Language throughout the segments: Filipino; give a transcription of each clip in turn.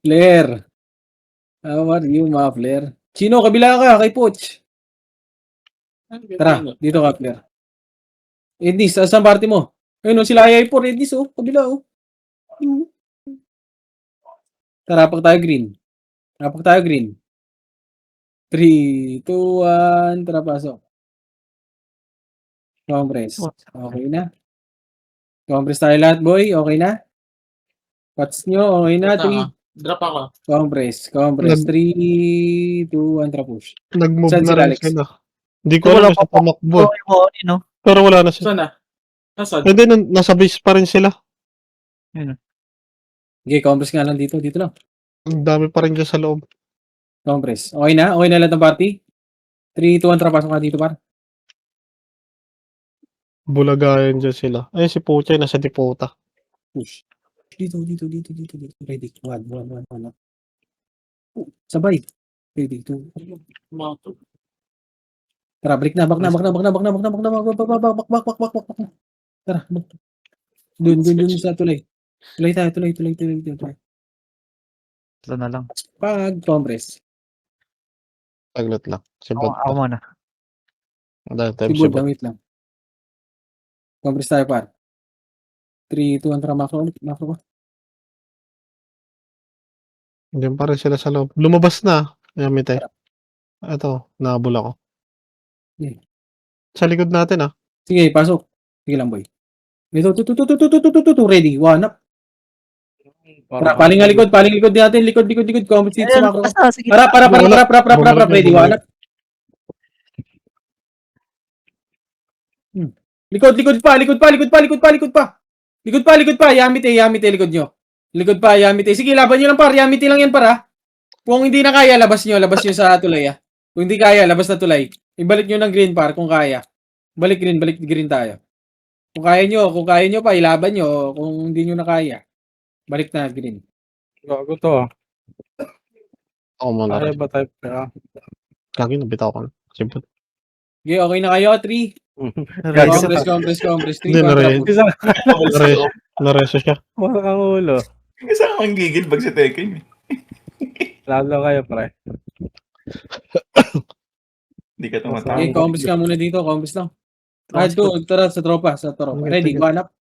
Flair. How are you, mga Flair? Chino, kabila ka, kay Poch. Tara, dito ka, Flair. Ednis, saan party mo? Ayun, sila ay po, Ednis, kabila, Tara, rapak tayo green. Rapak tayo green. 3, 2, 1, tara, pasok. Compress. Okay na. Compress tayo lahat, boy. Okay na? Pats nyo, okay na. 3. Drop ako. Compress. 3, 2, 1, tara, push. Nag-move Saan na sila, rin Alex? sila. Hindi ko alam sa tumakbo. Pero wala na sila. Saan na? Nasaan? Hindi, nasa base pa rin sila. Okay, compress nga lang dito. Dito lang. Ang dami pa rin dyan sa loob. Compress. Okay na? Okay na lahat ng party? 3, 2, 1, tara, pasok ka dito, par. Bulagayan dyan sila. Ay, si Puchay nasa Dipota. Push. Dito. Ready. 1. Sabay. Ready, 2. Tara, break na. Bak na. Tara, Dun sa tulay. Tulay tayo. Ito na lang. Pag compress. Taglat lang. Si Bud. Ako muna. Si Bud, wait lang. Compress tayo, par. 3, 2, 1, tara, macro ko. Diyan pa rin sila sa loob. Lumabas na. Yamite. Ito, nahabol ako. Okay. Sa likod natin, Sige, pasok. Sige lang, boy. Ito, ready. 1 up. Tara, paling likod natin. Likod. Compress dito sa macro ko. Para. Ready, 1 up. Likod pa. Yamite, likod nyo. Likod pa, Yamite. Sige, laban nyo lang, par. Yamite lang yan, para. Kung hindi na kaya, labas nyo sa tulay, Kung hindi kaya, labas na tulay. Ibalik nyo ng green, par, kung kaya. Balik green tayo. Kung kaya nyo pa, ilaban nyo. Kung hindi nyo na kaya, balik na green. Gago to. Ako muna Kaya rin. ba type ka? Kagi, nabitaw ko na. Si Bud. Okay, okay na kayo, 3. Compress. 3, Hindi, nareso siya. Wala kang ulo. Kasi akong gigil pag si Tekken. Lalo kayo, pre. Hindi ka tumatawag. Okay, compress ka muna dito. Compress lang. Tara, sa tropa. Ready, 1 up.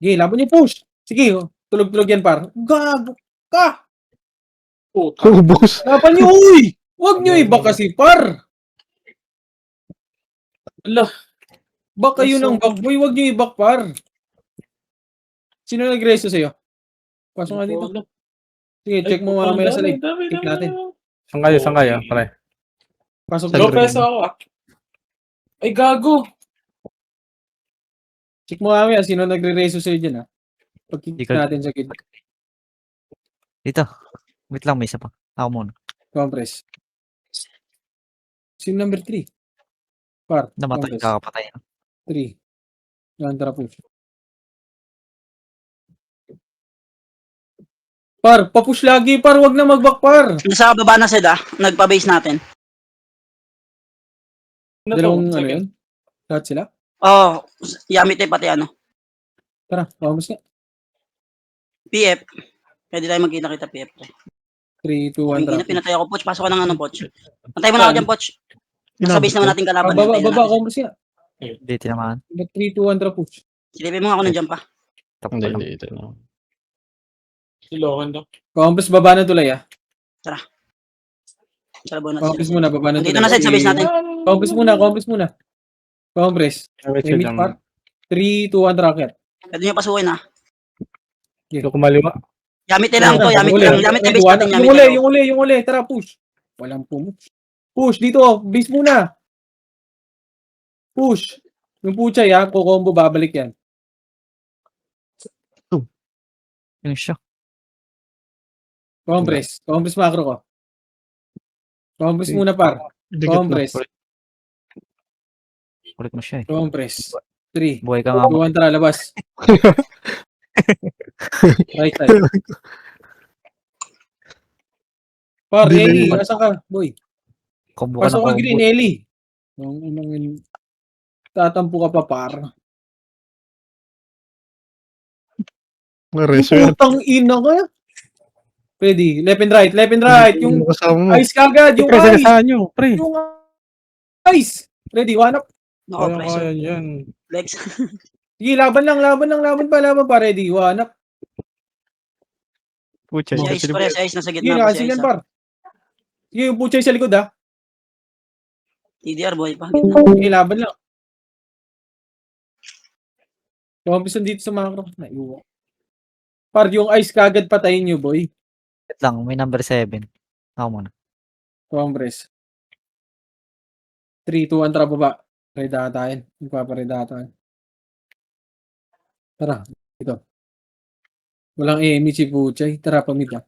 Okay, laban nyo, push. Sige, tulog yan, par. Gago ka! Ubus. Laban nyo, uy! Huwag nyo iba kasi, par. Ala, baka yun ang back, boy. Huwag nyo i-back, par. Sino nag-reso sa'yo? Pasok nga dito. Sige, check mo mamaya sa live. Check natin. Saan kayo, pre? Pasok Sa dito. green. Peso ako. Ay, gago. Check mo mamaya sino nagre-reso sa'yo dyan, Pag-kick natin sa kid. Dito. Wait lang, may isa pa. Ako muna. Compress. Sino number 3? Par. Namatay, Compress. kakapatay. 3. Yan, tara push. Par, papush lagi, par. Wag na mag-back, par. Nasa baba na sila, nagpa-base natin. Dalawang ano yun? Lahat sila? Oh, Yamite pati Tara, vamos nga. PF. Pwede tayo magkita-kita PF. 3, 2, 1, Hindi na tara. pinatay ako, Poch. Pasok ko ng Poch. Pantay mo na ako dyan, Poch. Nasa base naman natin kalaban. Baba, compress nga. Hindi tinamaan. 3, 2, 1, tara push. Silipin mo nga ako ng jump pa. Tapos pa lang. Hindi, ito na. Silokan daw. Compress, baba na tulay, Kalaban natin Compress sila. muna, baba na tulay. Dito na sa base natin. Compress muna. Compress. Emit par. 3, 2, 1, tracker. Pwede nyo pasukin, Ito kumaliwa. Yamite lang to, Yamite lang. Yamite base natin, Yung Yamite. uli. Tara, push. Walang push. Push, dito. Base muna. Push. Yung puchay, kukombo, babalik yan. Yung siya. Compress macro ko. Compress muna, par. Compress. Ulit mo siya eh. Compress. 3, Buhay ka nga. 2, 1, tara, labas. Right side. Par, Eli, asan ka, boy? Combo ka Pasok ka ng green, combo. Eli. Tatampo ka pa, par. Nareso yan. Putang ina ka. Ready. Left and right. Left and right. Yung kasama mo. ice kagad. Yung Pre, ice. saan nyo, pre? Yung ice. Ready. One up. Nako, Kaya pressure. kaya yan. Lex. Sige, laban lang. Laban pa. Ready. One up. Pucha. Si Ice, pre. Si Ice nasa Sige, gitna po si nakasilan Ice. par. Sige, yung puchay sa likod ha. TDR, boy pa. Gitna. Sige, laban lang. Kumpisan dito sa macro. Naiuwa. Par, yung ice kagad patayin nyo, boy. Wait lang, may number 7. Ako muna. Congress. 3, 2, 1, tara baba. Redatayan. Magpaparedatayan. Tara, ito. Walang EMI si Puchay. Tara, pamid ka.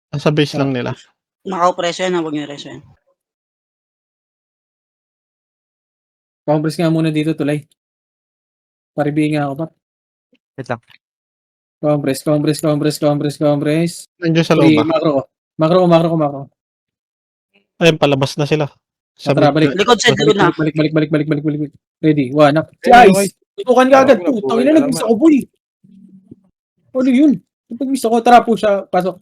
Nasa base lang nila. Nakaw-preso yan, huwag nyo reso yan. Congress nga muna dito, tulay. Paribihin nga ako pa. Wait lang. Congress. Nandiyan sa loob Sige, ba? macro. Ayun, palabas na sila. Sa Tara, mid- balik. Likod side, likod na. Balik. Ready, one up. Si Okay. Ice! Tutukan ka agad. Wala, Putang buhay ina, ka nag-miss ako, boy. Ano yun? Nag-miss ako. Tara po siya. Pasok.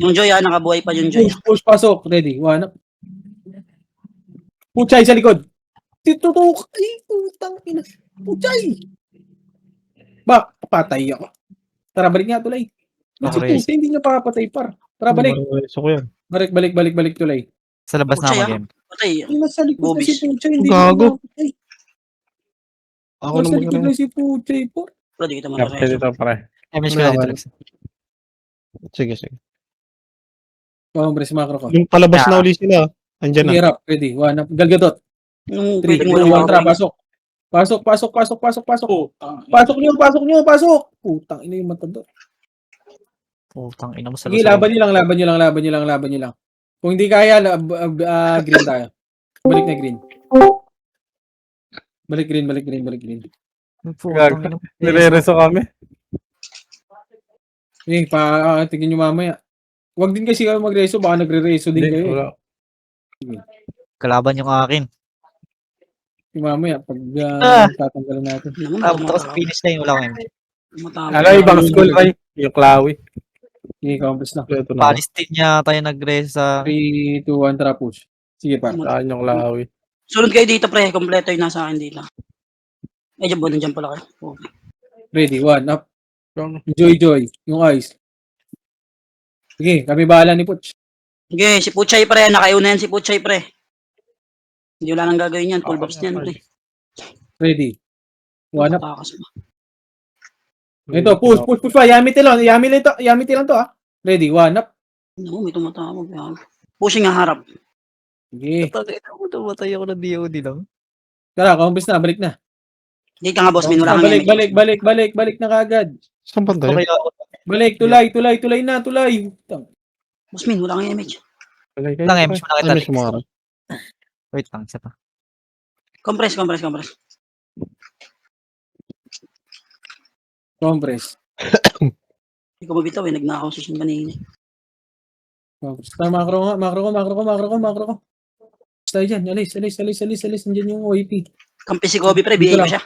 Yung Joy, nakabuhay pa yung Joy. Push, pasok. Ready, one up. Puchay sa likod. Titutok. Ay, putang ina. Puchay! Patay ako. Tara, balik nga, tulay. Okay. Hindi niya papatay, par. Tara, balik. Gusto ko yan. Balik, tulay. Sa labas na Pucha, ako game. Patay. Ay, nasa likod na si Bobis. Puchay. Hindi Gago. na papatay. Ako Nasa naman likod na si Puchay, por. Pero di kita Kapte mag-reso. dito, pre. Image ko Wala na dito. ka. Lex. Sige. Congress, macro ko. Yung palabas na uli sila. Andyan na. Hirap, ready, one up. Galgadot. Yung 3, 2, pwede mo lang 1, tara, mawawin. pasok. Pasok nyo. Putang ina yung matando. Putang ina mo sa Sige, laban nyo lang. Kung hindi kaya, green tayo. Balik na green. Balik green. Putang ina mo. Nire-reso kami. Tingin nyo mamaya. Huwag din kasi kayo mag-reso, baka nagre-reso din Hindi, kayo. wala. Kalaban yung akin. Yung mamaya, pag tatanggalan natin. Naman, Abot ako sa finish line. Wala akong image. Ano, ibang school kayo? Yung Klawi. Sige, compass na. Ito na. Palestine niya tayo nag-race sa... 3, 2, 1, tara push. Sige pa. Saan yung Klawi? Sunod kayo dito, pre. Kompleto yung nasa akin dito. Ay, dyan pala kayo. Okay. Ready, one up. Joy. Yung ice. Sige, kami bahala ni Puch. Okay, si Puchay, pre. Nakaiuna yan si Puchay, pre. Hindi wala nang gagawin yan. Full box niyan, pre. Ready. One up. Takas mo. Ito, push pa. Yamite lang to, ah. Ready, one up. Naku, may tumatawag. Pushing nga harap. Sige. Tumatay ako ng DOD lang. Tara, compass na, balik na. Hindi ka nga, boss. Min, wala kang Balik na kagad. Saan banda yun? Okay ako. Balik, tulay na. Boss Min, wala kang image. Lang image mo na kita. Ano Lex. yung mga Wait lang, isa pa. Compress. Compress. Hindi ko mabitaw eh. Nagnakaw si Shin kanina. Tara, macro ko. Basta dyan, alis. Nandiyan yung OIP. Kampi si Kobe, pre. BA ko siya.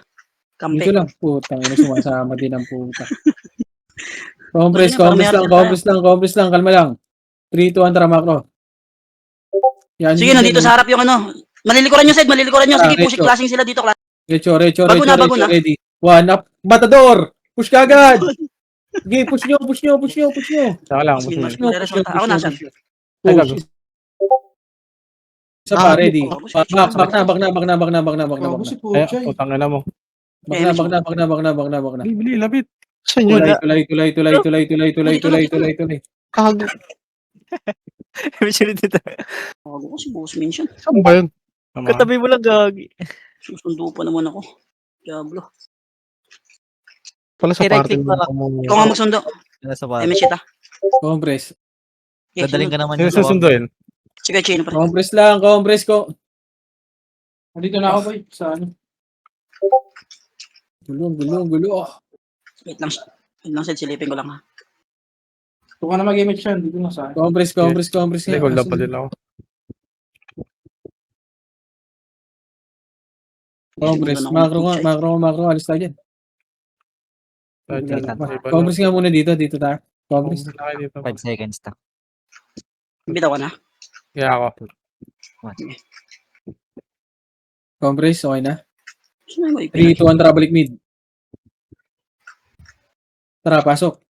Kampi. Dito lang. Putang ina, sumasama din ang puta. Compress lang. Kalma lang. 3, 2, 1, tara, macro. Yan, Sige, nandito sa harap yung ano. Malilikuran nyo, Sed. Sige, push Recho. classing sila dito. Recho, Bago na. ready. One up. Matador! Push ka agad! Sige, push nyo. Saka lang, Boss boss Min, Min. magre-resulta. Ako nasan? Ay, gago. Push. Isa pa, ready. Push. Bak na. Ay, putang ina mo. Bak na. Bili, labit. Saan yun? Tulay. Kago. Image ulit dito. Bago ko si Boss Min siya. Saan ba yun? Katabi mo lang gagi. Susundo pa naman ako. Diablo. Pala sa Direct party click pa lang. Ikaw nga magsundo. Nasa pa. Image kita. Compress. Dadaling ka naman Sino yung susunduin? Sige, Chino, pre. Compress ko. Dito na ako, boy. Sa ano? Gulo. Wait lang, Sed. Silipin ko lang, ha. Ito ka na mag-image yan. Dito na sa Compress. Hindi, hold up pa din ako. Compress. Macro. Alis tayo dyan. Dyan. Compress nga muna dito tayo. Compress. Pumunta na kayo dito. 5 seconds na. Bitaw ka na. Kaya ako. Compress, okay na. Sino mo 3, 2, 1, tara, balik mid. Tara, pasok.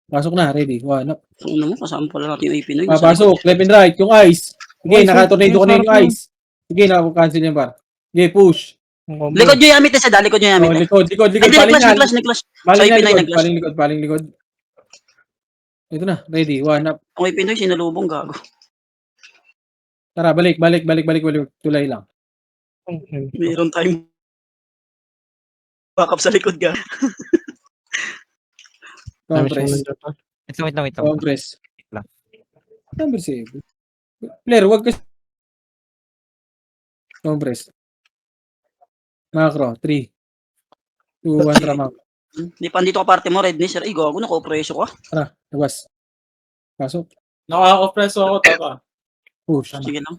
Pasok na, ready. 1 up. Ano mo, kasama pala natin yung AP Pinoy. Papasok, left and right, yung ice. Sige, Ice, naka-tornado ko na yung ice, ice. Sige, naka-cancel yan, par. Sige, push. Likod nyo Yamite sa likod nyo Oh, Yamite. likod. Ay, Paling yan. Niklas. Paling Sorry, na Pinay, likod, nag-clash. paling likod. Ito na, ready. 1 up. Ang AP Pinoy, sinalubong gago. Tara, balik. Tulay lang. Mayroon tayong backup sa likod ga. Compress. Wait lang. Compress. Wait lang. Number 7. Player, wag ka. Compress. Macro, 3. 2, 1, tara, macro. Hindi pa dito ka parte mo, Redness. Ay, gago, naka-operation ka. Tara, labas. Pasok. Nakaka-preso ako, taka. Push. Sige lang.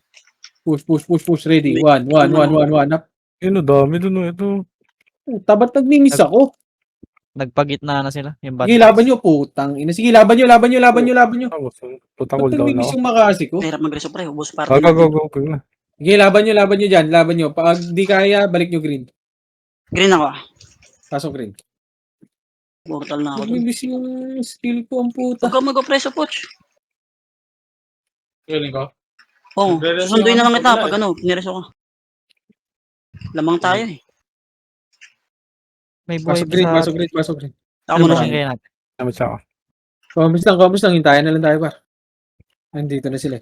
Push. Ready. 1 up. Ano, dami doon. Ito. Tabat nagmimiss ako. Nagpagitna na sila. Yung bad Sige, laban nyo, putang ina. Sige, laban nyo. Puta Ba't cooldown na nagmimiss ako. yung makasi ko? Mahirap mag-reso pre, ubos parte. Go. na. Sige, laban nyo dyan. Laban nyo. Pag di kaya, balik nyo green. Green ako. Pasok green. Mortal na ako. dun. Nagmimiss yung skill ko, ang puta. Huwag ka mag-preso, Poch. Feeling ko. Oo, Nagre-reso susunduin na ako lang sa kita kabila, pag ano, pinireso ka. Lamang tayo eh. May buhay Pasok pa green. sa... Ako muna Tulungan siya. kayo natin. Naman siya ako. Compass lang. Hintayan na lang tayo, par. Nandito na sila.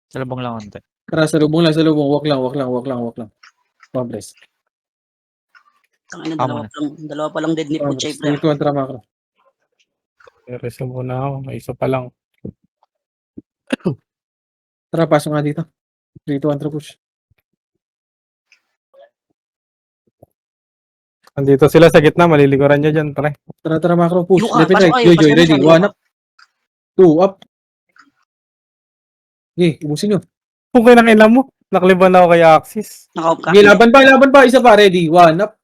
Salubong lang konti. Tara, salubong. Walk lang. Compress. Tangina, Tama dalawa pa lang dead ni Puchay pre. 3, 2, 1, tara, macro. Reso muna ako. May isa pa lang. Tara, pasok nga dito. 3, 2, 1, tara, push. Andito sila sa gitna. Malilikuran nyo dyan, pre. Tara, macro, push. Yung, Left and pasok right. kayo, Joy, pasok ready. kayo. 1 up. 2 up. Okay, ubusin nyo. Kung kayo nakilam mo, nakaliban ako kay Axis. Naka-off ka. Okay, laban pa. Isa pa, ready. 1 up.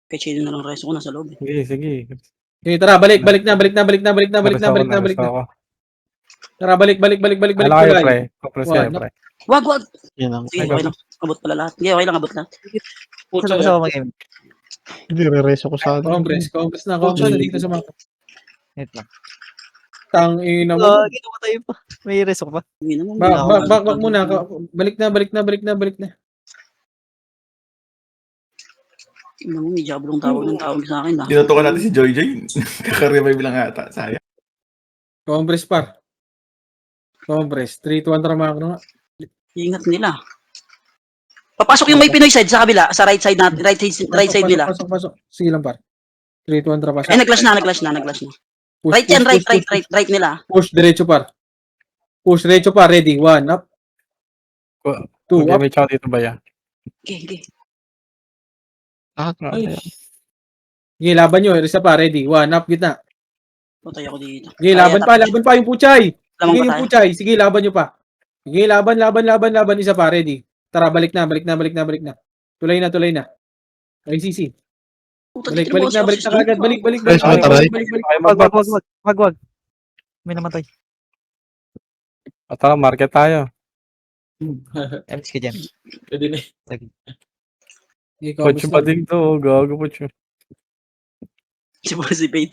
Kay Chino na lang reso ko nasa loob eh. Sige. Okay, tara, balik na. Nareso ako. Tara, balik. Ano kayo, pre? Compress kayo, One. pre. Wag. Yan ang. Sige, okay lang. Abot pala lahat. Sige, okay lang, abot lahat. Pucha, Gusto ko mag-game. Hindi, re-reso ko sa atin. Compress na. Dito sa mga Wait lang. tang ina mo. Ginawa tayo pa. May reso pa. Hindi naman. Back muna. Balik na. Hindi naman, may jablong tawag sa akin. Tinutukan natin si Joy. Kaka-revive lang ata. Sayang. Compress par. Compress. 3, 2, 1, tara, macro nga. Ingat nila. Papasok yung may Pinoy side sa kabila, sa right side natin, right side nila. Pasok. Sige lang par. 3, 2, 1, tara, pasok. Ay, nag-clash na. Push, Right yan, push, right nila. Push, diretso par. Ready. 1 up. 2 Okay, up. may chow dito ba yan? Okay. Sige, laban nyo. Isa pa, ready. 1 up, gitna. Patay ako dito. Sige, laban pa yung puchay. Lamang Sige, pa yung tayo. puchay. Sige, laban nyo pa. Sige, laban. Isa pa, ready. Tara, balik na. Tulay na. ICC. Balik na kagad. Balik. Wag. May namatay. O tara, market tayo. MS ka dyan. Pwede na. Sige, Pocho pa din to. Gago, Pocho. Si Bossy Bait.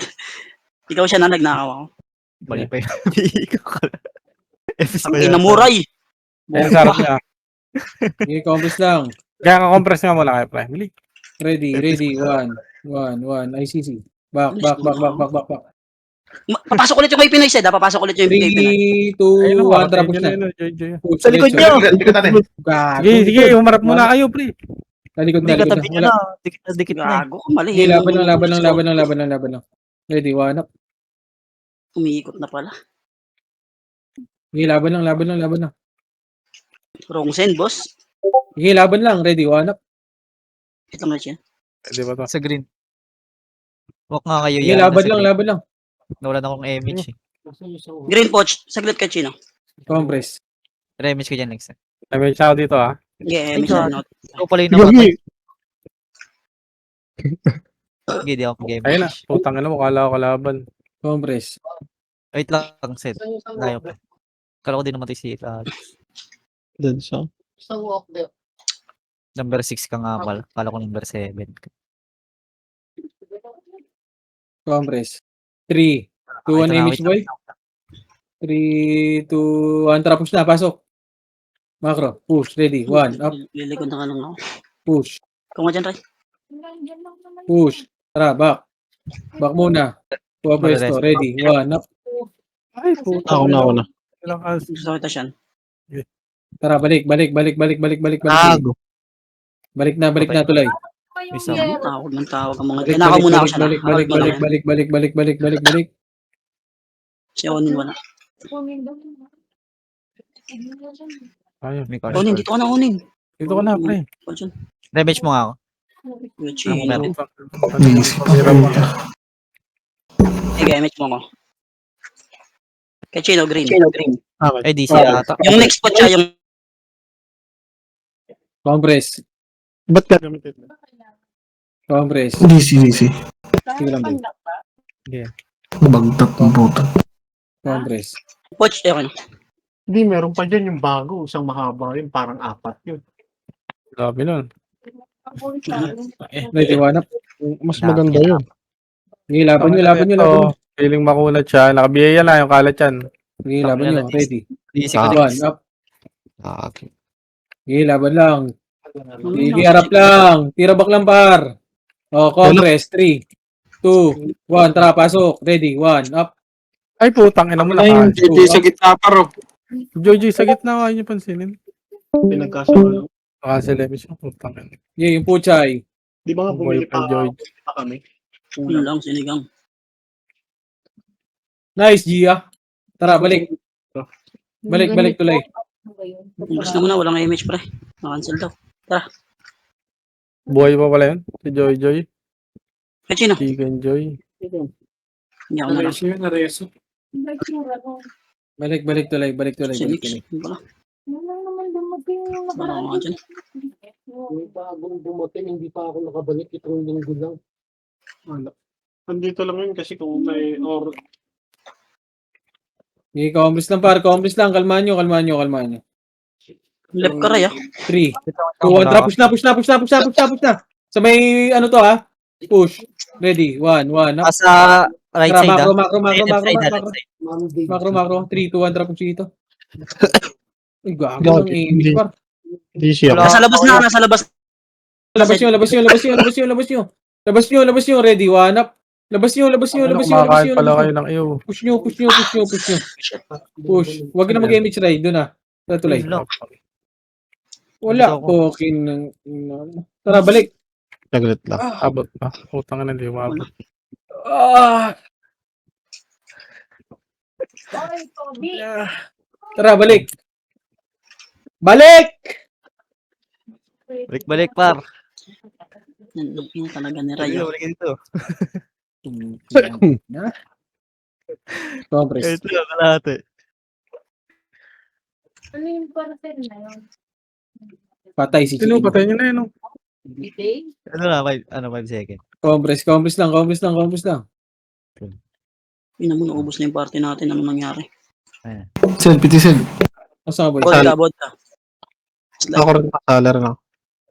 Ikaw siya na nagnakaw ako. Bali pa yun. Ikaw ka. MS Ang pa yun. inamuray. Ayan, sarap niya. Sige, compress lang. Kaya ka-compress nga muna kayo, pre. Bili. Ready. 1. ICC. Back. Papasok ulit yung may Pinoy side, Papasok ulit yung may Pinoy. 3, 2, 1, tara, push na. Push, Sa likod diretso. nyo! Likod natin. Sige, umarap muna kayo, pre. Likod Hindi na. ka tabi nyo na. Dikit na eh. Gago ka, mali. Sige, laban lang. Ready, 1 up. Umiikot na pala. Sige, laban lang. Wrong send, boss. Sige, laban lang. Ready, 1 up. Ito nga siya. Di ba to? Sa green. Walk nga kayo Sige, yan. laban lang. Nawalan akong image eh. Green Poch, saglit ka, Chino. Compress. Remage ko dyan next time. May chow dito, ha? Yeah, Ay, may God. not. Ikaw pala yung namatay. Sige, di ako game. Ayun na, putang ina mo, kala ko kalaban. Compress. Wait lang, Seth. Layo pa. Kala ko din namatay si Dead siya. number 6 ka nga pala. Kala ko number 7. Compress. 3, 2, 1 Ito na, image wait boy. lang. 3, 2, 1. Tara, push na. Pasok. Macro. Push. Ready. 1. Up. Lilikod na ka lang ako. Push. Kung ka dyan, Ray. Push. Tara, back. Back muna. Kuha pwesto. Madalas. Ready. 1. Up. Ay, putang Ako na. Ilang kas. Gusto kita siyan. Tara, balik. Balik. Tago. Balik na. Tulay. Isa. Tawag ng tawag ang mga. Balik, Tinakaw muna ako siya na. balik. Hold mo lang yan. Balik. Si Onin wala. Ayun. May card. Onin, dito ka na, Onin. Dito ka na, pre. Hold dyan. Damage mo nga ako. Gucci. Ano ba? Sige, image mo ako. Kay Chino, green. Ay, DC ata. Yung next spot siya, yung Compress. Ba't gagamitin? Compress. DC. Sige lang, boy. Bagtat ng puto. Compress. watch. Ayun. Hindi, meron pa dyan yung bago. Isang mahaba yun. Parang 4 yun. Grabe nun. Ready. 1. Up. Mas maganda yun. Sige, laban nyo. Oh, feeling makulat siya. Nakabiyaya lang yung kalat yan. Sige, laban nyo. Ready. DC Ah. ko 1. Up. Okay. Sige, laban lang. Sige, harap lang. Tira back lang, par. Oh, compress. 3, 2, 1. Tara, pasok. Ready. 1. Up. Ay, putang ina mo Ayun, lakas. JJ sa gitna paro. Joy sa gitna, kaya niyo pansinin. Pinagkasama. Nakaselemis yung putang ina. Yeah, yung puchay. Di ba nga bumili pa George. kami? Yun lang, sinigang. Nice, Gia. Tara, balik. Balik, tulay. Gusto mo na, walang image pre. Na-cancel daw. Buhay pa pala yun? Si Joy. Kay Chino. Chicken Joy. Hindi ako na lang. Balik, tulay. Si Nix. Yun pala. Wala ako dyan. May bagong dumating, hindi pa ako nakabalik. Itong linggo lang. Ano? Andito lang yun kasi kung may or Okay, compress lang, par. Compress lang. Kalmahan nyo. Left ka Ray 3, 2, 1. Tara, push na. Sa may, ano to, ha? Push. Ready. 1. Up. Sa right Tara, side, ah. macro. 3, 2, 1. Tara, push dito. Ay, gago ng Hindi. image, par. hindi siya. Wala. Nasa labas. Labas nyo. Ready. 1. Up. Labas nyo. Kumakain pala kayo ng iyo. Push nyo. Push. Huwag na mag-image ride. Doon na. Tara, tuloy. Wala. Wala. Dito Okay. Tara, balik. Saglit lang. Abot pa. Putang ina, hindi umabot. Tara, balik. Balik! Balik, par. Yung talaga ni Ray. Balik dito. Compress. Ito na, kalahati. Ano yung parcel na yun? Patay si Sino, Chico. patay nyo na yun. Oh. Ano na, 5 second. Compress lang. Yun naman, naubos na yung party natin. Ano nangyari? Sel, piti sel. Asa ka boy? Vodka. Ako rin kasala rin ako.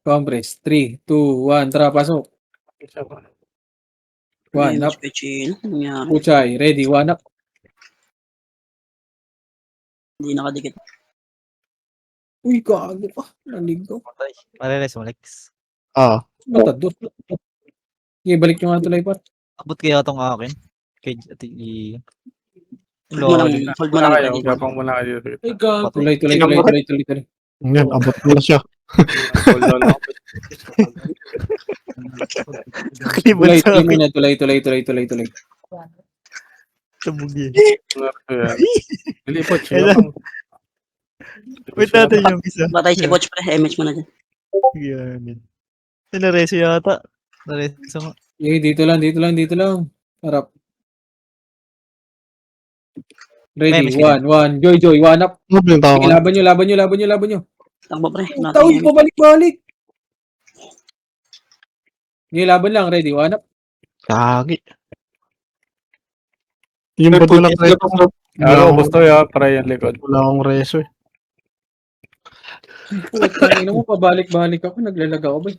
Compress. 3, 2, 1. Tara, pasok. 1. Up. Kay Chino. Ano nangyari? Puchay. Ready. 1. Up. Hindi nakadikit. Uy, gago ka. Naligo. Mareres mo, Lex. Ah. Matadot. Okay, balik nyo nga tulay, par. Abot kaya itong akin. Kay Hold mo lang. Kayo, gapang muna kayo. Ay, gago. Tulay. Yan, abot ko na siya. Hold on ako. Tulay. Tabugi. Dili po, Kailan? Wait natin yung isa. Batay si Watch pre. Image mo na dyan. Yan. Nareso yata. Nareso nga. Okay, dito lang. Harap. Ready. 1. Joy. 1 up. Ano ba yung tao Okay, ko? laban nyo. Takbo pre. Tawid pa balik. Okay, laban lang. Ready. 1 up. Kagi. Yung ba't walang reso? Ano, gusto ya, para yung likod. Wala akong reso eh. Putang ina mo, pabalik-balik ako, naglalag ako ba?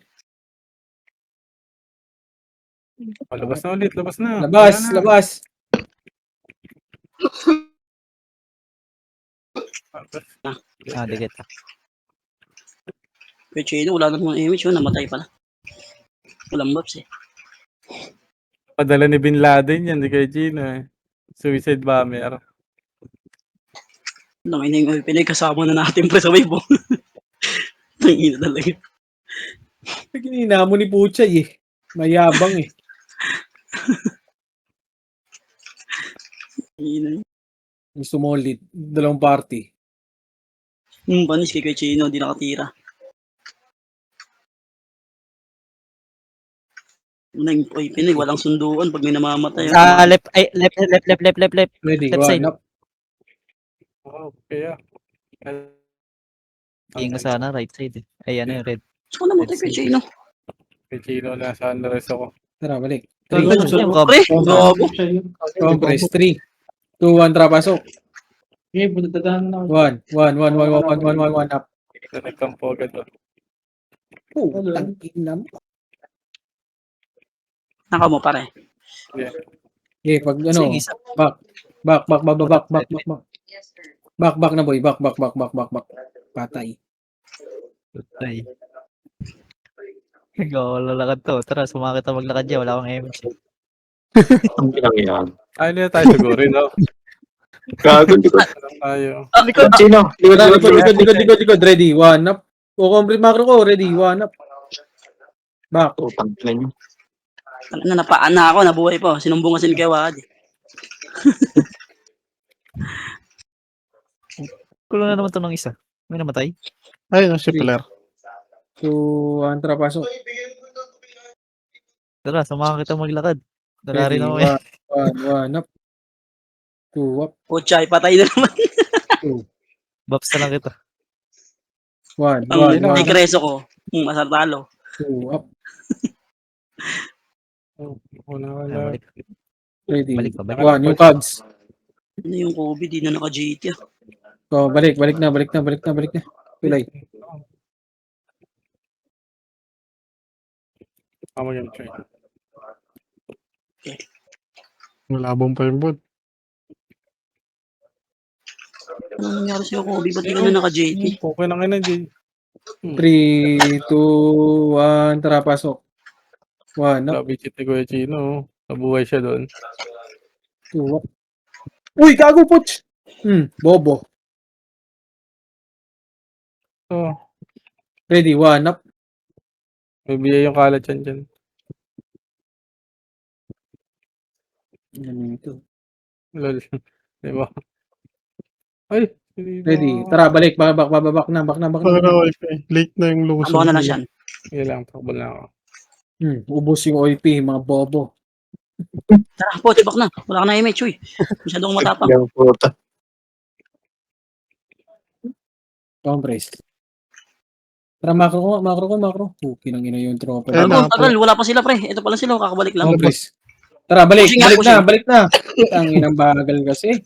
Oh, labas na ulit, labas na. Labas, Wala na. labas. Ah, dikit. Kuya Chino, wala namang image yun, namatay pala. Walang buffs eh. Padala ni Bin Laden yan, di kay Gino eh. Suicide bomber. Nangina yung pinagkasama na natin pre sa wave. Nangina talaga. Ginina mo ni Puchay eh. Mayabang eh. Nangina. Yung sumolid. Dalawang party. Panis kay Kuya Chino, di nakatira. Nang pinag, walang sunduan pag may namamatay. Sa left, ay, left. Ready, Left side. one up. Oh, kaya. Tingin ko sana right side. Ay, ano yung red. Saan namatay Kuya Chino? Kay Gino, nasa unrest ako. Tara, balik. Ano Three, yung cover? Pre, gago. compress. 3, 2, 1, tara, pasok. Okay, puntatadahan na. 1 up. Connect po agad. Putang ina mo. Naka mo pare. Okay, pag ano, Sige, isa. back na boy, back. Patay. Ay. Ikaw, lalakad to. Tara, sumakit na maglakad dyan. Wala akong image. Ang pinangyan. Ay, na tayo siguro, no? Gago, likod. Tayo. Likod, sino? Likod. Ready, 1 up. O, complete macro ko, ready, 1 up. Back. Putang ina niyo. Napaan na ako, nabuhay pa. Sinumbong kasi ni Kuya Wadi. Kulo na naman to ng isa. May namatay. Ayun, si Pilar. 2, 1, tara, pasok. Tara, sumaka kita maglakad. Tara Ready, rin ako 1 up. 2 up. Puchay, patay na naman. 2, Baps na lang kita. 1 Ang up. ikreso ko. Masartalo. 2 up. Wala. Balik. Ready, Balik pa, balik. 1, yung Cubs. Ano yung COVID, di na naka-GT. So, balik na. Pilay. Tama yung train. Malabong pa yung bot. Ano nangyari sa'yo, COVID? Ba't di ka na naka-GT? Okay na kayo na, Jay. 3, 2, 1, tara, pasok. 1 up. Grabe cheat ni Kuya Chino. Nabuhay siya doon. 2 up. Uy, gago, Puch! Bobo. So, Ready, 1 up. may biyay yung kalat yan dyan. Ano ito? Lol. Diba? Ay! Hindi Ready, ba? tara, balik. Babak na. Para wifi. Late na yung lungsod. Abo na lang siya. Sige lang, takbo na ako. Ubos yung OIP, mga bobo. Tara, Poch, bak na. Wala ka na image, uy. Masyadong matapang. Yung puta. Compress. Tara, macro. Kinang ina yung tropa. Ayun Bago, na, tagal. Wala pa sila, pre. Ito pala sila. Kakabalik lang. Compress. Tara, balik Pushing. na. Ang inang bagal kasi.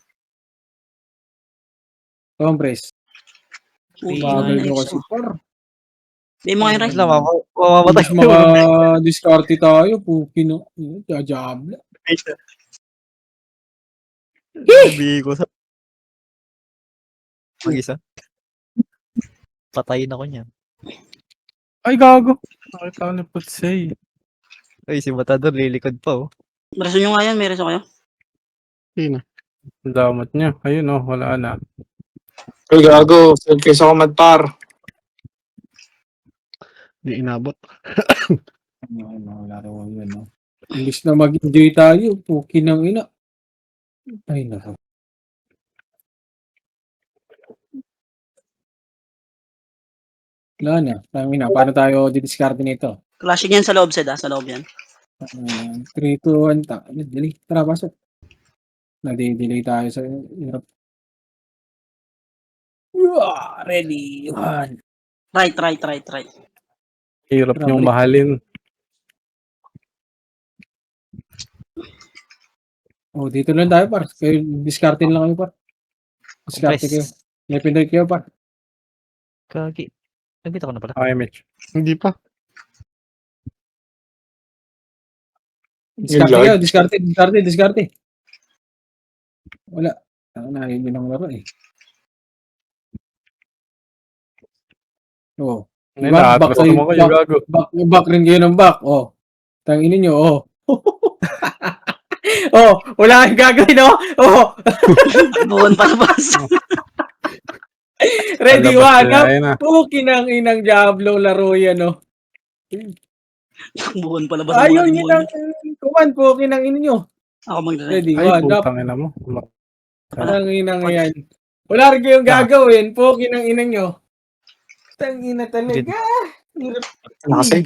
Compress. Bagal nyo kasi, par. Hindi mo ngayon, Ray. Wala, mamamatay. Tapos mga diskarte tayo, puki no. Jajabla. Sabihin ko sa... Mag-isa. Patayin ako niyan. Ay, gago! Nakita ko ni Putsay. Ay, si Matador lilikod pa oh. Reso nyo nga yan. May reso kayo. Sino? Ang damot niya. Ayun oh, wala na. Ay, gago. Selfies ako madpar. Di inabot. Wala raw yun, no? Imbis na mag-enjoy tayo, puki ng ina. Ay, nako. Wala na. Paano tayo didiscard nito? Clashing yan sa loob, Sed, ha? Sa loob yan. 3, 2, 1, dali. Tara, pasok. Nadi-delay tayo sa hirap. Ready, 1. Right. Hirap Grabe. niyong mahalin. Oh, dito lang tayo, par. Kayo, discardin lang kayo, par. Discarte kayo. May Pinoy kayo, par. Kagi. Nagkita ko na pala. Okay, Mitch. Hindi pa. Discarte Yung kayo, discarte. Wala. Hindi ng laro eh. Oh. Ano Diba? yun, Back nakatras kayo, naman kayo, gago. back rin kayo ng back. Oh. Tanginin nyo, oh. Oh, wala kang gagawin, oh. Oh. Buwan palabas. Ready, Palabas one, na, up. ayun na. Pukin ang inang Diablo laro yan, oh. Buwan palabas ng mga Ayun, yun ang, demonyo. kuman, pukin ang ino nyo. Ako magre. Ready, Ay, one, up. putang ina mo. Ang inang yan. Wala rin kayong gagawin, pukin ang inang nyo. Tangina talaga. Hirap. Kasi,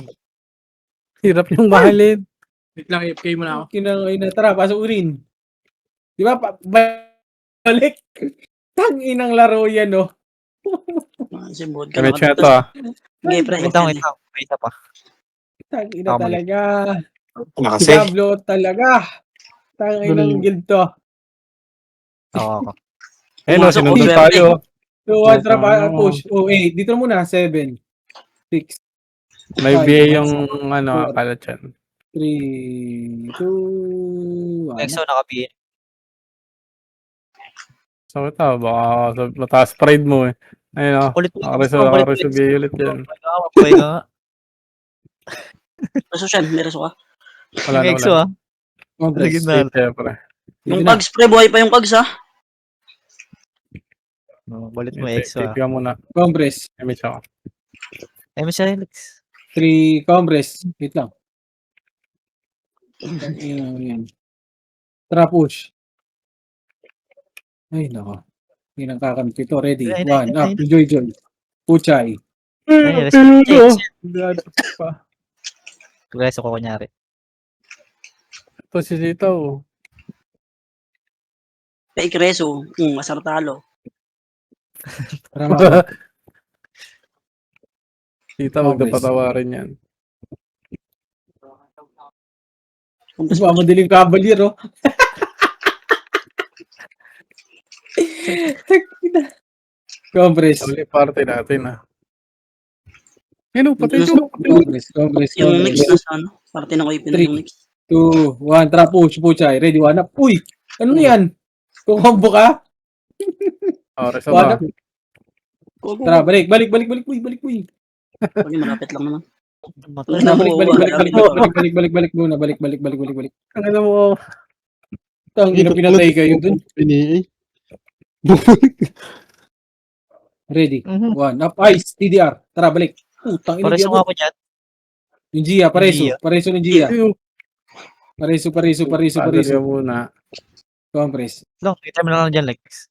Hirap yung mahalin. Wait lang, AFK mo na ako. Kinangay na, tara, pasok urin. Di ba, balik. Tanginang laro yan, oh. Si Bod Kami chat to ah. Sige, pre. Wait lang. May isa pa. Tangina Tama. talaga. kasi, Diablo talaga. Tanginang guild to. Oo. Ayun o, Pumasok, sinunod swerte. tayo. So, one trap, Ano? push. Oh, 8. Dito muna, 7, 6, May Five. BA yung ano, akala dyan. 3, 2, 1. Exo nakapiin. So, ito, baka mataas pride mo eh. Ayun o, Ulit. nakareso BA ulit yan. Mabuhay ka nga. Reso siya, may reso ka. Wala na, Yung Exo wala. ah. Complex. Lagyan na. Safe, syempre. Yung Sige na. Kags, pre, buhay pa yung Kags, ha? Balit mo Exo ah. Safe ka muna. Compress. May Mitch ako. Ay, may Alex. 3, compress. Wait lang. Yan. Tara, push. Ay, nako. Hindi nang kakampi to. Ready. Ay, 1, up. ay. Joy. Puchay. Ay, reso. Pa. Reso ko kunyari. Ito si Tito. Fake reso. Masar talo. Tara, mga. Tita, magdapatawarin yan. Mas mamadaling cavalier, oh. Compress. Uli party natin ah. Ano, pati Yes. ito. Compress. Yung mix na sa ano. Parte na ko ipinag yung mix. 2, 1, tara, push. Puchay. Ready, 1, up. Uy! Ano yan? Kukombo ka? Oras One ba? up. Tara, balik. Uy. Pag malapit lang naman. Matulog. Tara, Ano, balik muna. Balik. Ano mo? Tang ina, pinatay kayo dun. Pini. Ready. Mhm. 1, up. Ice. TDR. Tara, balik. Putang ina. Pareso nga ako niyan. Yung Gia, pareso. Gia. Pareso ng Gia. Ayun. Pareso. Padre ka muna. Compress. Lang, kita mo lang dyan, Lex.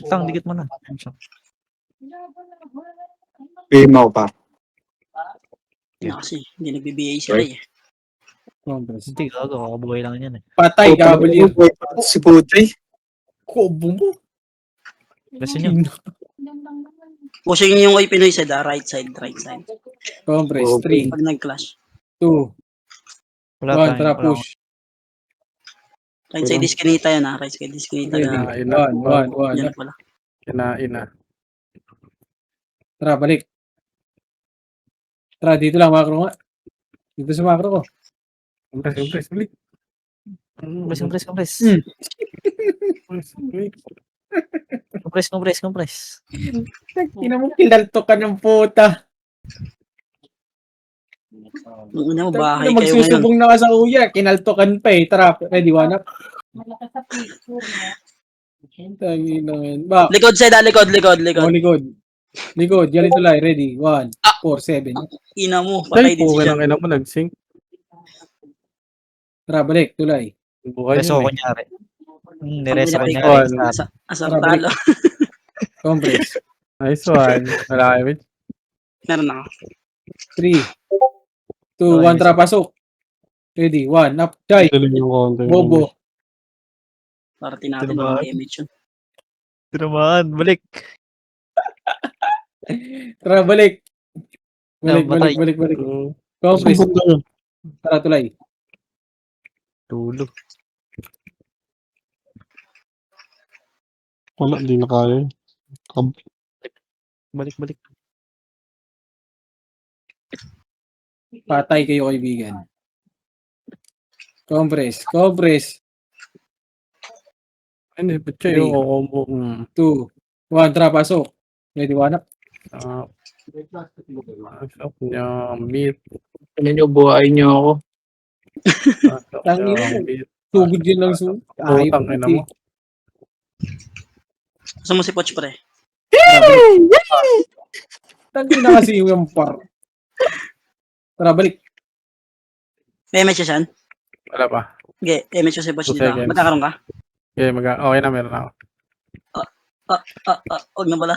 Lang, dikit mo na. game mo pa. Kasi, hindi nag-BBA sila eh. Compress. Hindi, gago. Kakabuhay lang yan eh. Patay, cavalier. Si Putoy. Kobo mo. Gusto nyo? Pushing yung kay Pinoy side, right side. Compress. Okay. 3, Pag nag-clash. 2, Wala 1, tara, wala push. Right side diskinita yan, ha? Right side diskinita Ready. yan. 1, Yan up. pala. Kinain na. Tara, balik. Tara, dito lang, macro nga. Dito sa macro ko. Compress, balik. Compress. Compress. Ina mo, kilalto ka ng puta. Nung una mo, bahay kayo ngayon. Magsusubong na ka sa uya. Kinaltokan pa eh. Tara, ready, 1 up. Malakas sa picture mo. Tangin na yan. Back. Likod side, likod. Oh, likod. Yali tulay. Ready. 1, 4, 7. Ina mo, patay Ay, din puka siya. ng ina mo, nag-sync. Tara, balik. Tulay. Buhay Reso ko yun eh. kunyari. Nireso ko Pag kunyari. One. Asar talo. Compress. Nice one. Wala kayo, Mitch. Meron ako. 3, 2, 1. Tara, pasok. Ready. 1 up. Jai. Daling yung counter. Bobo. Parte natin Tinamaan. mga image yun. Tinamaan, balik. Tara, balik. Namatay. Balik. Mm. Compress. Sumbong na yun. Tara, tulay. Tulog. Wala, di na kaya. Balik. Patay kayo, kaibigan. Compress. Hindi, Butchoy, Three. combo. 2, 1, tara, pasok. Ready, one up. Pasok niya, meat. Ano nyo, buhayin nyo ako. Pasok Tangin niya, mo. meat. Sugod yun lang sugod. Ayop Putang ina mo. Gusto mo si Poch pre? Tangin na kasi yung par. Tara, balik. May MH siya, Shan? Wala pa. Okay, MH si Poch 2 dito. seconds. Magkakaroon ka? Okay, okay na, meron ako. Huwag na pala.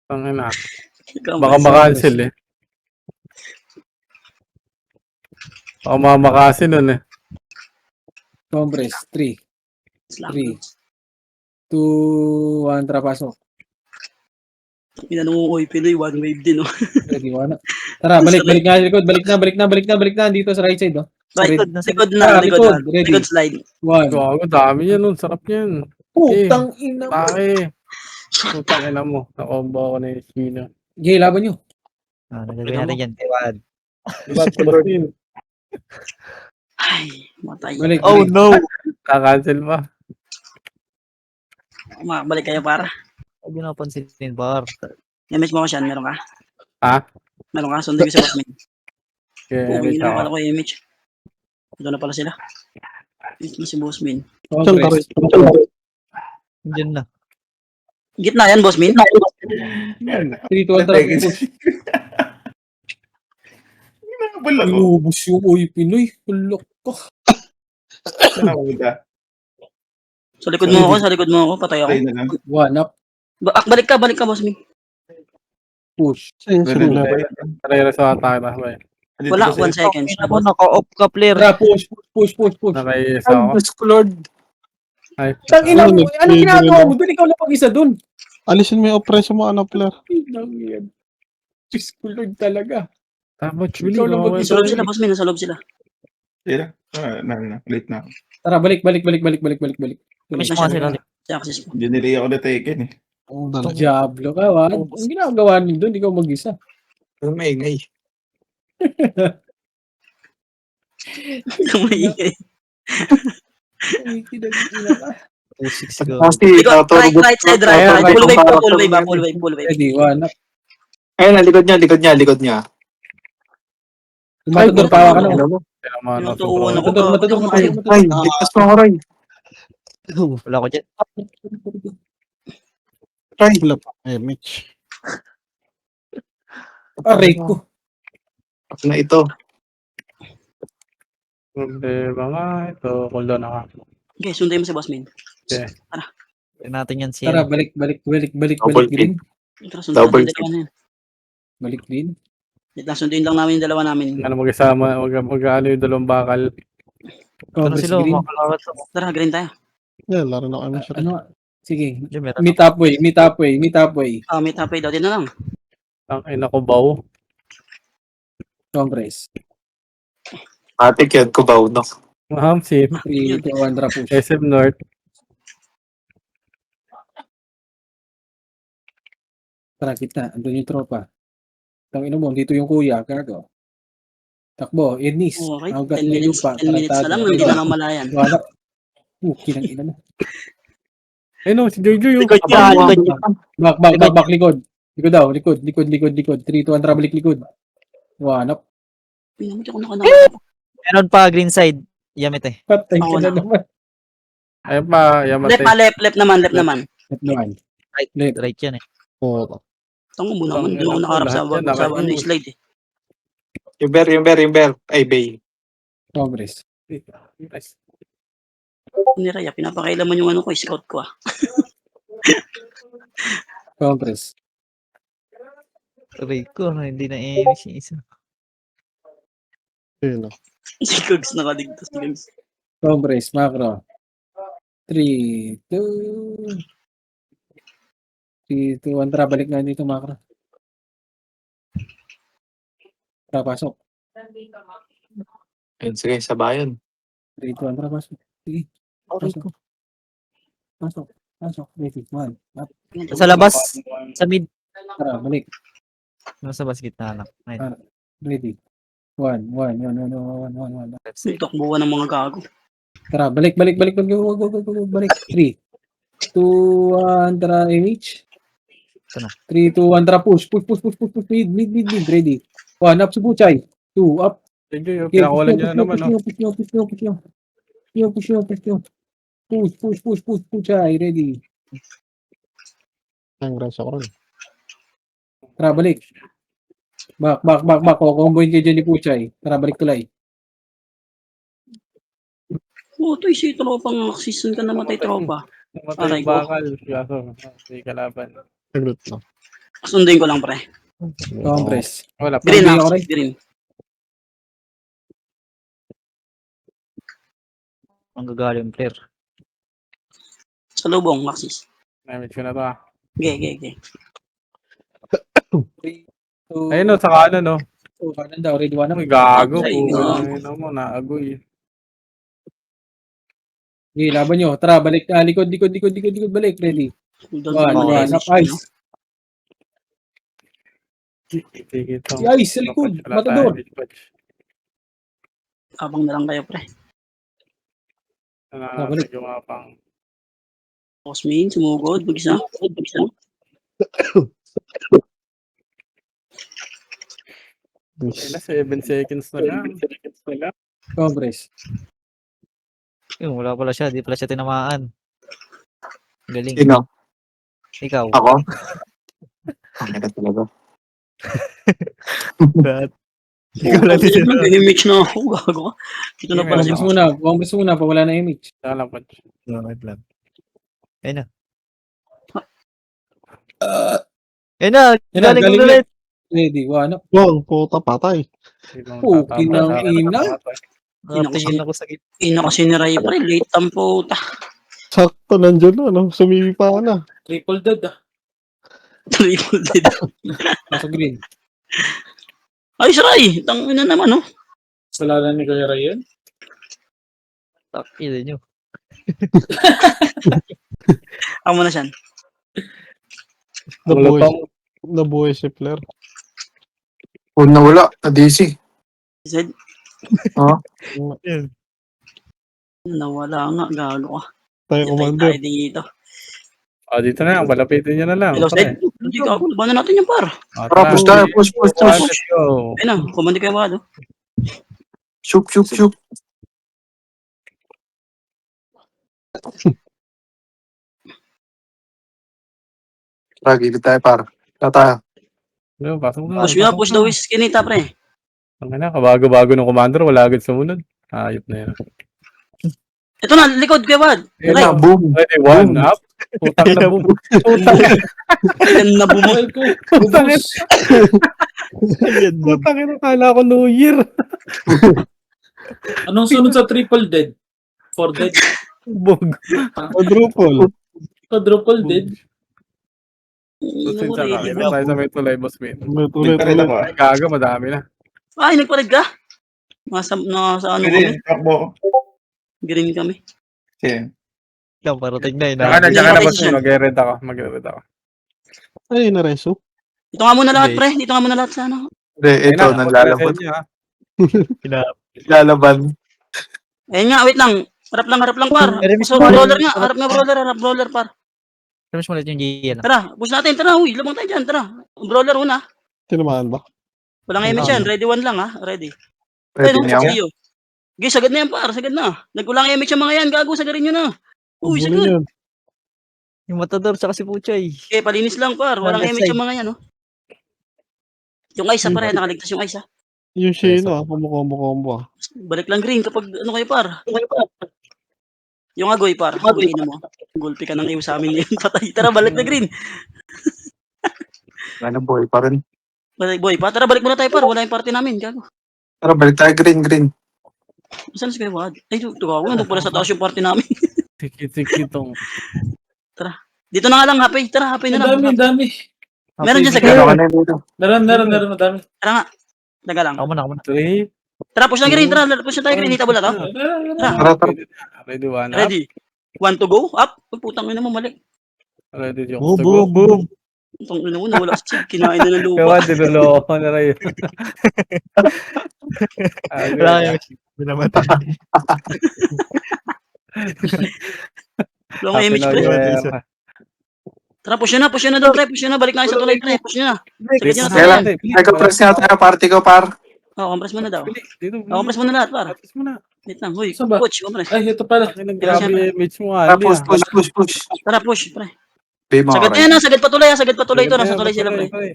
Ang ina. Ikaw, Baka boys. makancel eh. Baka mamakasin nun eh. Compress. 3, Slam. 3, 2, 1, tara, pasok. Inanong ko, Pinoy, one wave din, no? Ready, one up. Tara, balik nga likod. Balik na. Dito sa right side, oh. Sa Right, red. likod Ah, na. ready. Likod slide. 1. Gago, dami yan nun. Sarap yan. Putang ina mo. Pake. Putang ina mo. Nakombo ako na yung Chino. Okay, laban nyo. Nagagawin natin yan. Ewan. Ay, matay. Balik. Oh no! Kakancel pa. Balik kayo, para. Huwag mo napansinin, bar. MH mo ko, Shan. Meron ka? Ha? Meron ka? Sundan ko si Bossman. Okay, Pugi na ako. akala ko MH. Ito na pala sila. Ito na si Bossman. Compress. Diyan na. Gitna yan, Bossman. 3, 2, 1, tara. Inubos yung uy, Pinoy. Hulok ko. Sa likod mo ako. Patay ako. One up. Balik ka, Bossman. Push. Tara sa atake na. Bye. Wala, 1 second. Ako, naka-off ka, player. Tara, push. Nakaisa Ay, ako. Diyos ko, Lord. Ay, Tangina mo. Anong ginagawa mo? Doon ikaw lang pag-isa doon. Alisin mo yung oppression mo, ano, player. Diyos ko, Lord talaga. Tapos, Julie, Ikaw lang okay. Nasa loob sila, Bossman. Nasa loob sila. Late na. Tara, balik. Miss mo kasi lang. Si Axis mo. Dinili ako na taken eh. Ang dala. Diablo ka, Wad. Ang ginagawa niyo doon, ikaw mag-isa. Ano maingay? Maingay. Ay, kinag-ina ka. 2-6 go. Kasi, Right side, right. Full wave. Ready, one up. Ayun, likod niya. Matador pa ka na. Ano mo? Kaya mga Yung nasa tuunan bro. ako. Matador. Ay, ligtas mo ako, Roy. Wala ko dyan. Roy. Wala pa. Mitch. Aray ko. Na ito. Problema nga. Ito, cooldown ako. Okay, sunday mo si Bossman. Okay. Tignan natin yan Tara, siya. balik Double green. Tara, sundan Double natin yung dalawa na yan. Balik green. Sundin lang namin yung dalawa namin. Ano mag-isama, mag-ano yung dalawang bakal. Ano Compress sila? green. Makalawat sa Tara, green tayo. Yeah, laro na kami siya. Ano? Sige. Diyan, meron Meet halfway. Meet halfway daw. Dito na lang. Ang ina ko baw. Compress. Matik yan, kubaw, no? Mahamsin. 3, 2, 1, tara, push. SM North. Tara, kita. Andun yung tropa. Tangina mo, dito yung kuya. Gago. Takbo, Ednis. Okay, Hanggat 10 may minutes. lupa. 10 minutes na lang. Hindi na mamalayan. Wala. Kinang ina mo. Eh no, si Jojo yung... Likod niya. Back, likod. Likod daw, likod. 3, 2, 1, tara, balik likod. One up. Pinamit ako nakanakot. Meron pa, green side. Yamit eh. Patay Ako ka na na. naman. Ayun pa, Yamate. Left naman. Right yan eh. Oo. Tango mo naman. Doon ako nakaharap sa ano yung slide eh. Yung bear. Ay, bay. Compress. Ni Raya, pinapakailaman yung ano ko, scout ko ah. Compress. Aray ko, hindi na inis yung isa. Yun, no? Si Kugs nakaligtas. Si Kugs. Compress, macro. 3, 2, 1, tara, balik nga dito, macro. Tara, pasok. Ayun, sige, sabayan. 3, 2, 1, tara, pasok. Sige. Aray ko. Pasok. Pasok. Ready. 1. Up. Sa labas. Sa mid. Tara, balik. Nasa bas gitna lang. Ayun. Ready. 1. 1. 1. Takbuhan ng mga gago. Tara, balik. Balik. 3. 2, 1, tara, MH. Ito na. 3, 2, 1, tara, push. Mid. Ready. 1, up si Puchay. 2, up. Sige, Okay, pinakawalan niyo na naman, no? Push nyo. Push, Puchay. Ready. Ang rasa ko rin. Tara, balik. Back. Kukomboyin kayo dyan ni Puchay. Tara, balik tulay. Ito si tropang season ka namatay tropa. Namatay Aray yung ko. bakal. Kaso, hindi kalaban. Saglit lang. Sundin ko lang pre. Compress. Wala pa. Green Hindi lang. ako rin. Green. Ang gagaling player. Sa lubong, Maxis. Namit ko na to, ah. Okay. 3, 2, Ayun, no, sa kanan, no? kanan daw. Ready, 1, up. Ay, gago. Ay, Ayun mo, naagoy. Okay, laban nyo. Tara, balik. Likod. Balik. Ready. 1, up. Ice. Sige, ito. Si Ice, sa likod. Matador. Abang na lang kayo pre. Nananasig yung mga pang... Osmin, sumugod. Mag-isa. Ayun na, 7 seconds na lang. Compress. Yung wala pala siya. Di pala siya tinamaan. Galing. Sino? Ikaw. Ako? Ang ganda talaga. Ikaw lang din. Nag-image na ako. Gago ka. Ito na pala siya. Compress muna. Wala na image. Saka lang, Punch. Ayun na. Ayun na. Ayun na, Galing galing ulit. Ready. 1, up. Wow, puta patay. Okay ng ina. Nakatingin ako sa gitna. Ina kasi ni Ray pre. Late ang puta. Sakto, nandiyan na, no? Sumibi pa ka na. Triple dead ah. Triple dead. Nasa green. Ay, si Ray. Tangina naman, no? Wala ni Kuya Ray yan. Takilin nyo. Amo na siyan. Nabuhay si Flair. Huwag nawala. Na-DC. Zed. Ayun. Nawala nga. Gago ka. Tayo, commander. Tayo dito. Dito na lang. Palapitin nyo na lang. Hello, Pre. Zed. Hindi ka. Labanan natin yung par. Tara, push tayo. Push. Let's go. Ayun na. Kumandi kayo ba, no? Shoot. Tara, gilid tayo, par. Tara tayo. Ano, pasok na. Push the whisk. Kinita, pre. Ang ina, kabago-bago ng commander. Wala agad sumunod. Ayop na yan. Ito na. Likod kayo ba? Ayun Ray. na, boom. Ready, 1 up. Putang na boom. Yan na bumok. Putang ina. Putang ina. Kala ko New Year. Anong sunod sa triple dead? 4 dead. Bog. Quadruple. Quadruple dead. Susin sa kami. Tayo sa may tulay, boss man. Ulit. Ay, gaga, madami na. Ay, nagparid ka? Nasa ano kami? Green kami. Ikaw, parating na. Tsaka na, Hindi tsaka na, ako boss dyan. man. Mag-red ako. Ay, nareso. Dito nga muna lahat, pre. Dito nga muna lahat sa ano. Hindi, ito, Ayun na, nanlalaban. niya, ha. Lalaban. Ayun nga, wait lang. Harap lang, par. Remis So, mo. brawler nga. Harap brawler, par. Remis mo ulit yung GN. Tara, push natin. Tara, uy. Labang tayo dyan. Tara. Brawler una. Tinamaan ba? Walang image yan. Ready 1 lang, ha. Ready. Ready niya ako. Sige, okay, sagad na yan, par. Sagad na. Nagkulang image yung mga yan. Gago, sagarin nyo na. Uy, Bulo sagad. yun. Yung matador sa si Puchay. Okay, palinis lang, par. Walang Left image side. yung mga yan, oh. Yung Isa, pare. Nakaligtas yung Isa. Yung Shino, combo. Balik lang green kapag ano kayo, par. Yung agoy, par. Agoy na mo. Gulpi ka ng iyo sa amin ngayon. Patay. Tara, balik na green. Ano, boy, pa rin. Balik, boy, pa. Tara, balik muna tayo, par. Wala yung party namin. Gago. Tara, balik tayo, green. Saan si Kuya Wad? Ay, tugawa. Nandun pala sa taas yung party namin. Tiki-tiki tong. Dito na nga lang, happy. Tara, happy na lang. Ang dami. Meron dyan sa Ano green. ka na dito? Meron, madami. Tara nga. Taga lang. Ako muna. 3. Tara, push na green. Tara, push na tayo green. Hitable na to. Meron. Tara. Tara. Ready, 1 up. Ready. 1 to go? Up? Uy, putang ina mo, mali. Ready yung Boom, to boom, go. boom. Putang ina mo, nawala si Sid. Kinain na ng lupa. Gawa, dinuloko na rin. Wala kayo. Binamatay. Long Happy image, New pre. Year. Tara, push na daw, pre. Push na, balik na kayo sa tulay, pre. Push na. Sagad nyo na Kailan? tulay. Ay, compress nga tayo, party ko, par. Oh, compress mo na daw. Dito, Oh, compress mo na lahat, par. Tapos mo na. Wait lang, huy. Saan ba? Coach, compress. Ay, ito pala. Ay, grabe yung image mo, Ah, Ali. push. Tara, push, pre. Be mo, Sagad na yan, ha. Sagad patuloy, ha. Sagad patuloy ito. Nasa tulay sila, pre. Pre.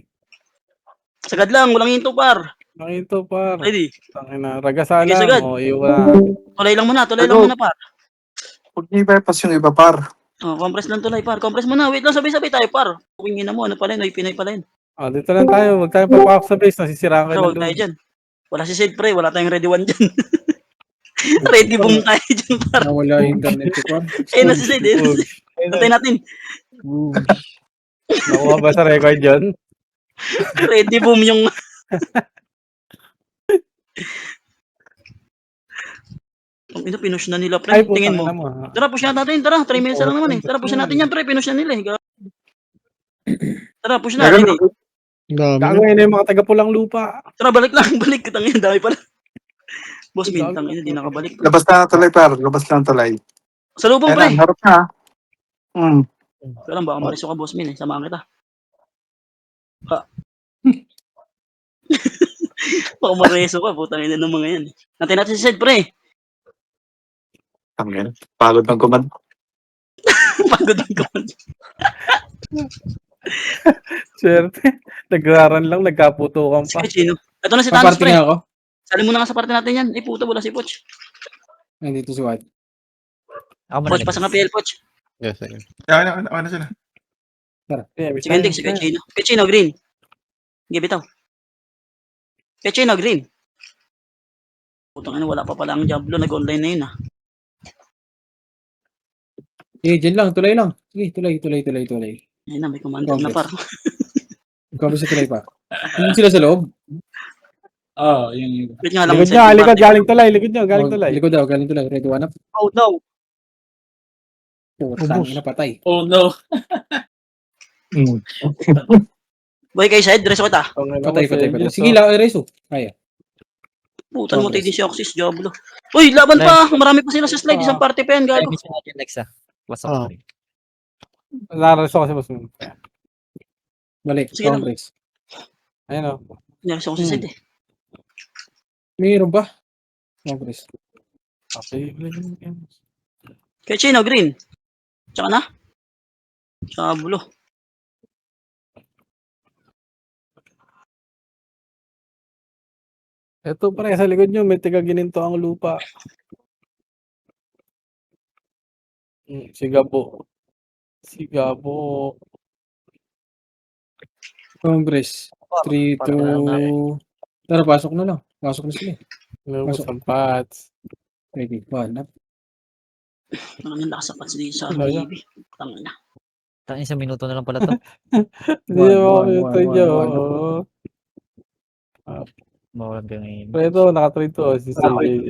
Sagad lang, walang hinto, par. Nakito, par. Ready? Tangina, ragasa Sige, lang. sagad. O, iwan. Tulay lang muna, par. Huwag niyo i-bypass yung iba, par. Oh, compress lang tulay, par. Compress mo na. Wait lang, sabay-sabay tayo, par. Pukingin na mo, ano pala yun? Ay, Pinay pala yun. O, dito lang tayo. Huwag tayong papakap sa base. Nasisiraan kayo Pero ng huwag tayo load. dyan. Wala si Sid, pre. Wala tayong ready one dyan. Ready boom tayo dyan, par. Nawala yung internet ko, par. Ayun na si Sid, ayun na si Sid. Antayin natin. Nakuha ba sa record yun? Ready boom yung... Ang ina, pinush na nila, pre. Ay, Tingin putang mo. ina mo. Tara, push na natin. Tara, 3 minutes na lang naman eh. Tara, push na natin yan, pre. Pinush na nila eh. Tara, push na. Ready? Gago yun yung mga taga-pulang lupa. Tara, balik lang. Balik. Tangin, dami pala. Boss Min, tangin, di nakabalik. Labas na tuloy, par. Labas lang tuloy. Sa lubong, pre. Ayun, harap na. Kaya lang, baka mariso ka, Boss Min eh. Samahan kita. Ha? Baka mariso ka. Putang ina ng mga yan eh. Natin natin si Sid, pre. Tangin. Pagod ng command. Pagod ang kaman. Swerte. Nagraran lang, nagkaputukan Si pa. Chino. Ito na si Thanos, Paparting pre. ako. Sali mo na nga sa parte natin yan. Ay, puta, wala si Poch. Nandito si White. Ako Poch, pasa nga PL, Poch. Yes, sige. Ano sila? Sige, hindi. Si Chino. Chino, green. Sige, bitaw. Chino, green. Putang ina, wala pa pala ang Diablo. Nag-online na yun, ah. Eh, dyan lang. Tulay lang. Sige, tulay. Ayun na, may commander na, par. Ikaw ba sa tulay, par? Hindi sila sa loob. Oo, yung... Wait nga lang. Likod nyo, likod. Galing tulay. Likod nyo, galing Oh, tulay. Likod daw, galing tulay. Ready, one up. Oh, no. Putang ina, patay. Oh, no. Boy, kayo side. Reso kita. Patay. Sige, Reso. Kaya. Putan mo tayo din si Oxys, Diablo. Uy, laban pa. Marami pa sila sa slide. Isang party pa yan, Ay, gago. miss natin next What's up? Laraso kasi mas. Balik. Sige lang. Congress. Ayun o. Reso ko si Sid, eh. Mayroon ba? Congress. Okay. Kaya Chino, green. Tsaka na. Diablo. Ito pare, sa likod nyo, may tiga gininto ang lupa. Sigabo. Congress. 3, 2... Tara, pasok na lang. Pasok na sila. Lumos ang pats. Ready, one up. Ang lakas sa pats dito sa Wala yan. RBB. Tangin na. Tangin sa minuto na lang pala to. Hindi mo kami ito nyo. Mawalan ka ngayon. Pero ito, nakatrade to. Si CJJ.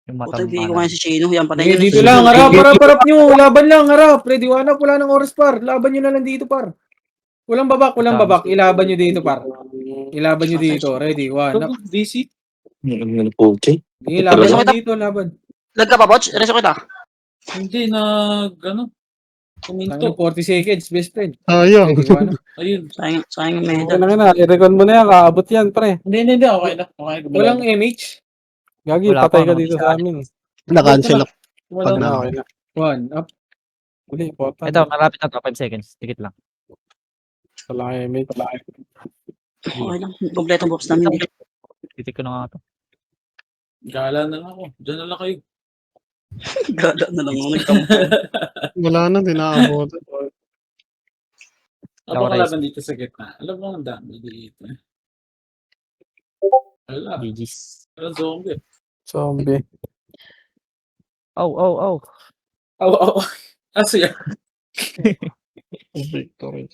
Yung Puta, matang bigay ko nga si Chino. Yan, patay Okay, nyo na dito si lang. Chino. Harap nyo. Laban lang, harap. Ready, one up. Wala nang oras, par. Laban nyo na lang dito, par. Walang babak. Ilaban nyo dito, par. Ilaban nyo dito. Ready, one up. DC? Okay. Sige, laban nyo dito, laban. Lag ka pa, Poch? Reso kita. Hindi ano? Kuminto. Tangin 40 seconds, best friend. Sayang. Ready, one up. Ayun. Sayang ang Okay medal. lang na. I-recon mo na yan. Kaabot yan, pre. Hindi. Okay na. Okay. Walang MH. Gagi, Wala patay pa, ka no? dito sa amin. Na-cancel ako. Wala Pag na. na- Okay na. One up. Uli, important. Ito, malapit na to. 5 seconds. Tikit lang. Wala kayo, mate. Okay lang. Kompleto box namin. Titik ko na nga to. Gala na lang ako. Diyan na lang kayo. Gala na lang ako nagkampo. Wala na, di naabot. Ako Rice. kalaban dito sa gitna. Alam mo ang dami dito. Wala. GG's. Wala zombie. Zombie. Oh. Oh. Siya. Victory.